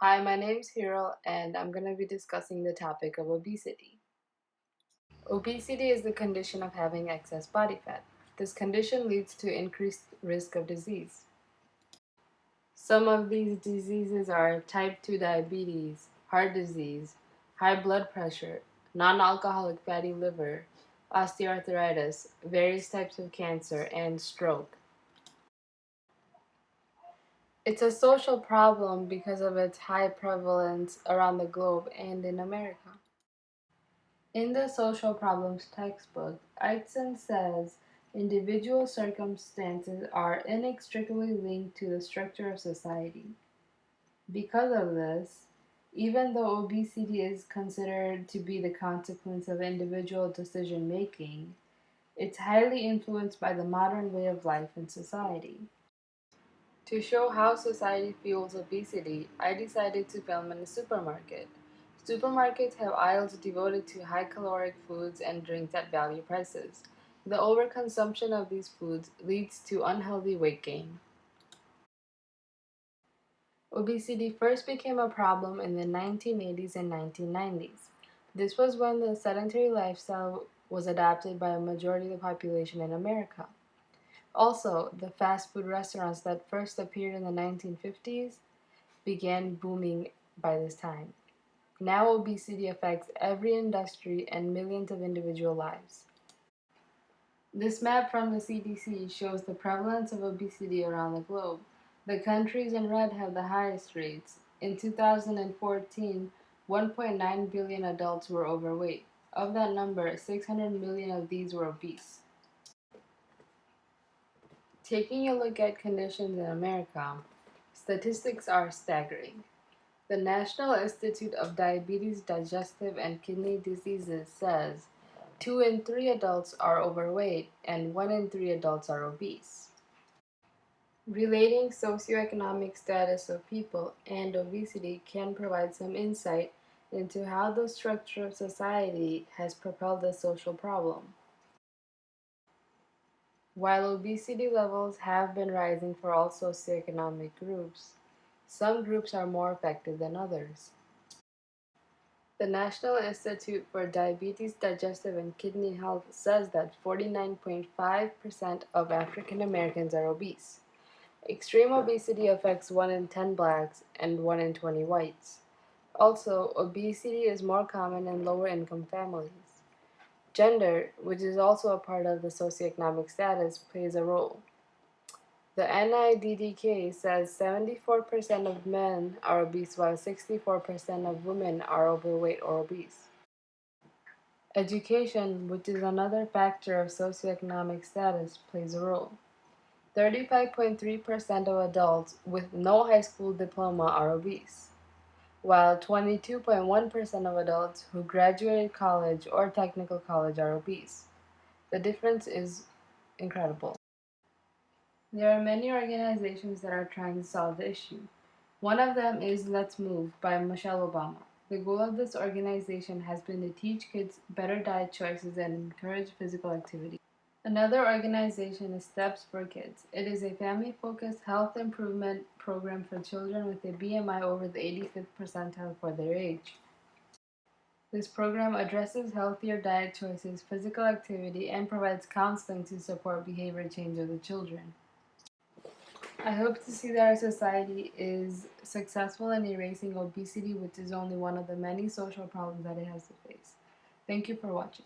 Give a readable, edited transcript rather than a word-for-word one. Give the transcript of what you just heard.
Hi, my name's Hiralben, and I'm going to be discussing the topic of obesity. Obesity is the condition of having excess body fat. This condition leads to increased risk of disease. Some of these diseases are type 2 diabetes, heart disease, high blood pressure, non-alcoholic fatty liver, osteoarthritis, various types of cancer, and stroke. It's a social problem because of its high prevalence around the globe and in America. In the social problems textbook, Eitzen says individual circumstances are inextricably linked to the structure of society. Because of this, even though obesity is considered to be the consequence of individual decision making, it's highly influenced by the modern way of life in society. To show how society fuels obesity, I decided to film in a supermarket. Supermarkets have aisles devoted to high-caloric foods and drinks at value prices. The overconsumption of these foods leads to unhealthy weight gain. Obesity first became a problem in the 1980s and 1990s. This was when the sedentary lifestyle was adopted by a majority of the population in America. Also, the fast food restaurants that first appeared in the 1950s began booming by this time. Now obesity affects every industry and millions of individual lives. This map from the CDC shows the prevalence of obesity around the globe. The countries in red have the highest rates. In 2014, 1.9 billion adults were overweight. Of that number, 600 million of these were obese. Taking a look at conditions in America, statistics are staggering. The National Institute of Diabetes, Digestive, and Kidney Diseases says 2 in 3 adults are overweight and 1 in 3 adults are obese. Relating socioeconomic status of people and obesity can provide some insight into how the structure of society has propelled the social problem. While obesity levels have been rising for all socioeconomic groups, some groups are more affected than others. The National Institute for Diabetes, Digestive, and Kidney Health says that 49.5% of African Americans are obese. Extreme obesity affects 1 in 10 blacks and 1 in 20 whites. Also, obesity is more common in lower income families. Gender, which is also a part of the socioeconomic status, plays a role. The NIDDK says 74% of men are obese while 64% of women are overweight or obese. Education, which is another factor of socioeconomic status, plays a role. 35.3% of adults with no high school diploma are obese, while 22.1% of adults who graduated college or technical college are obese. The difference is incredible. There are many organizations that are trying to solve the issue. One of them is Let's Move by Michelle Obama. The goal of this organization has been to teach kids better diet choices and encourage physical activity. Another organization is Steps for Kids. It is a family-focused health improvement program for children with a BMI over the 85th percentile for their age. This program addresses healthier diet choices, physical activity, and provides counseling to support behavior change of the children. I hope to see that our society is successful in erasing obesity, which is only one of the many social problems that it has to face. Thank you for watching.